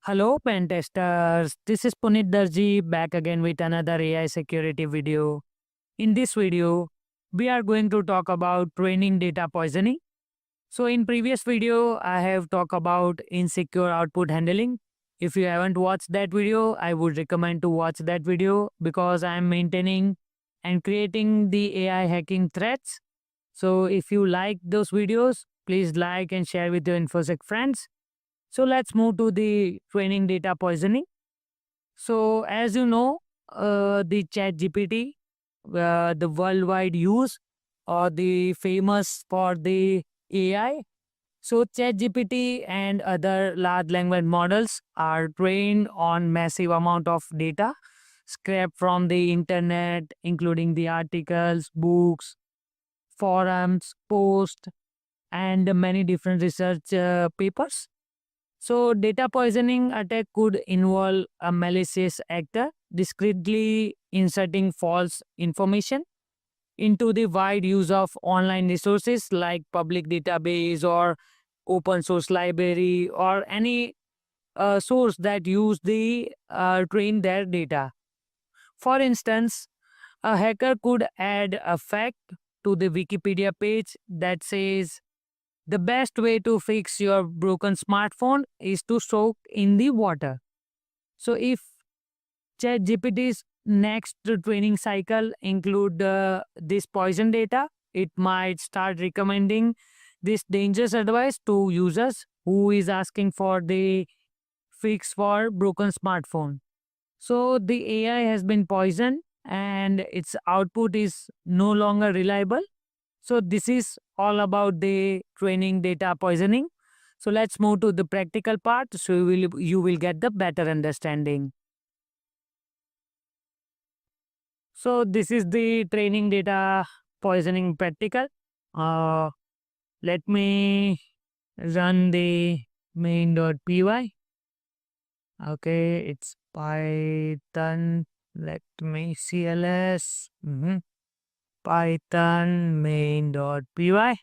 Hello, pen testers. This is Punit Darji back again with another AI security video. In this video, we are going to talk about training data poisoning. So, in previous video, I have talked about insecure output handling. If you haven't watched that video, I would recommend to watch that video because I am maintaining and creating the AI hacking threats. So, if you like those videos, please like and share with your InfoSec friends. So let's move to the training data poisoning. So as you know, the Chat GPT, the worldwide use or the famous for the AI. So Chat GPT and other large language models are trained on massive amount of data scraped from the internet, including the articles, books, forums, posts, and many different research papers. So, data poisoning attack could involve a malicious actor discreetly inserting false information into the wide use of online resources like public database or open source library or any source that use the train their data. For instance, a hacker could add a fact to the Wikipedia page that says the best way to fix your broken smartphone is to soak in the water. So if ChatGPT's next training cycle include this poison data, it might start recommending this dangerous advice to users who is asking for the fix for broken smartphone. So the AI has been poisoned and its output is no longer reliable. So this is all about the training data poisoning. So let's move to the practical part so you will get the better understanding. So this is the training data poisoning practical. Uh, Let me run the main.py. Okay, it's Python. Let me CLS. Python main.py.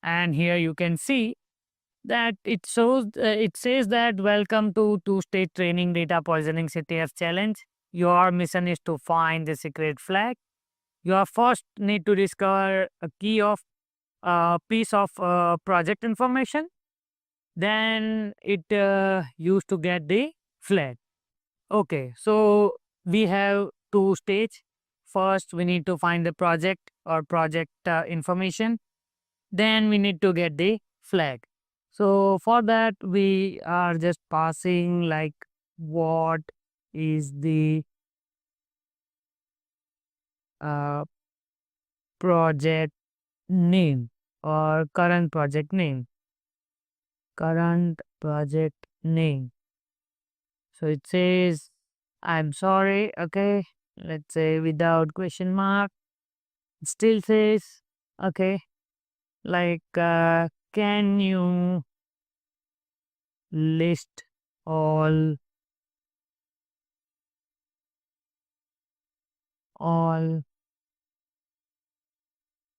And here you can see that it says that welcome to two-stage training data poisoning CTF challenge. Your mission is to find the secret flag. You first need to discover a key of piece of project information. Then it used to get the flag. Okay, so we have two stage. First, we need to find the project or project information. Then we need to get the flag. So for that, we are just passing like what is the uh, project name or current project name. Current project name. So it says, I'm sorry, okay. Let's say without question mark. It still says, okay, like, can you list all all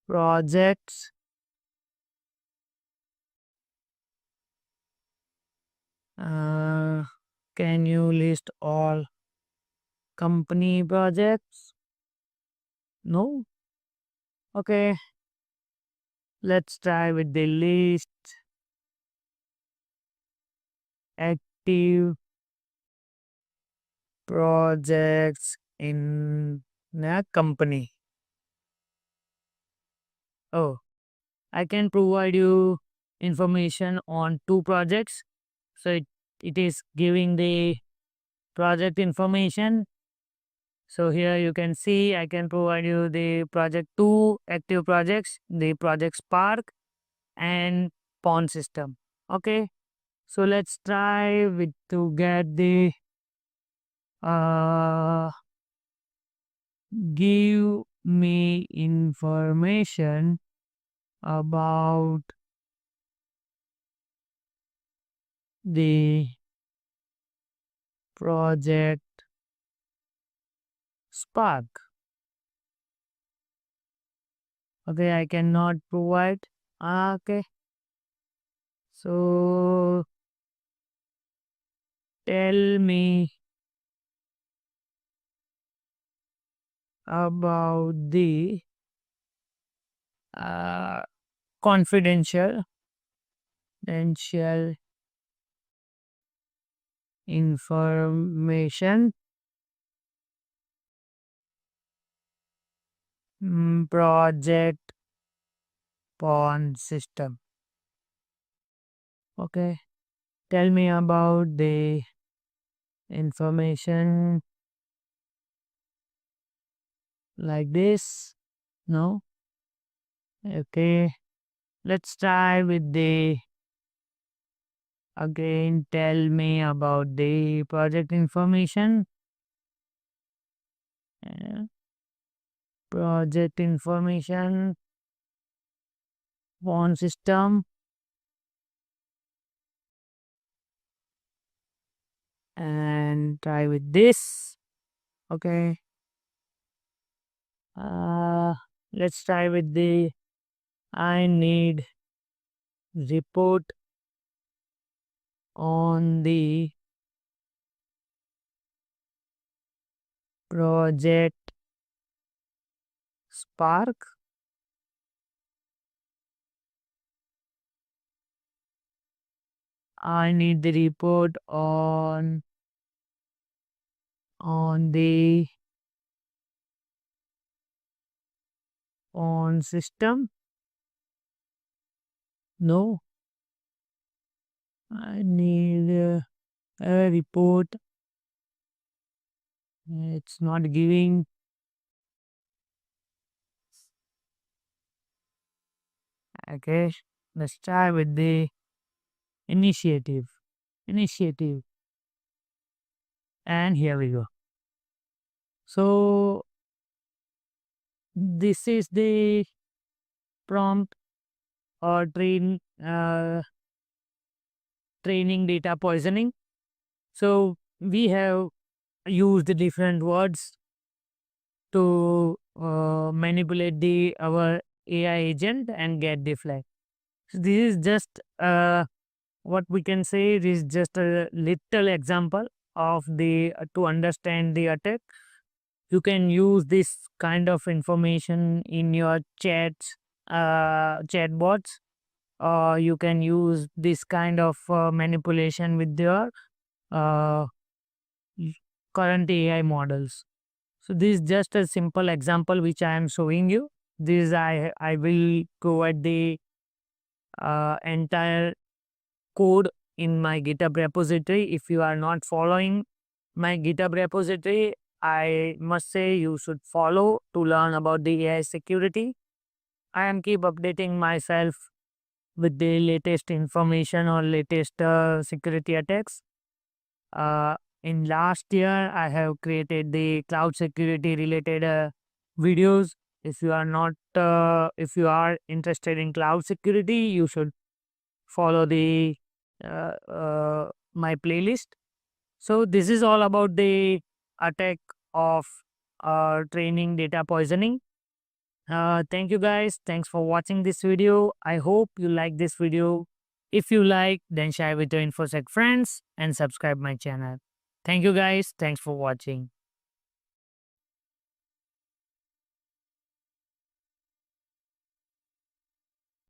projects Uh, can you list all company projects? No? Okay, let's try with the list active projects in a company. Oh, I can provide you information on two projects. So it is giving the project information. So here you can see I can provide you the project two active projects, the project Spark and Pond system. Okay, so let's try with to get the uh give me information about the project Spark. Okay, I cannot provide. Okay, so tell me about the uh, confidential confidential information project pawn system. Okay, tell me about the information like this. No, okay, let's try with the again. Tell me about the project information. uh, Project information pawn system, and try with this. Okay. Uh, let's try with the I need report on the project Spark. I need the report on the on system. No, I need a report. It's not giving. Okay, let's try with the initiative. Initiative, and here we go. So this is the prompt or training data poisoning. So we have used different words to manipulate the our AI agent and get the flag. So this is just what we can say. It is just a little example of the to understand the attack. You can use this kind of information in your chatbots, or you can use this kind of manipulation with your uh, y- current AI models. So this is just a simple example which I am showing you. This I will provide the entire code in my GitHub repository. If you are not following my GitHub repository, I must say you should follow to learn about the AI security. I am keep updating myself with the latest information or latest security attacks. Uh, in last year, I have created the cloud security related videos. If you are interested in cloud security, you should follow the my playlist. So this is all about the attack of training data poisoning. Thank you guys. Thanks for watching this video. I hope you like this video. If you like, then share with your InfoSec friends and subscribe my channel. Thank you guys. Thanks for watching.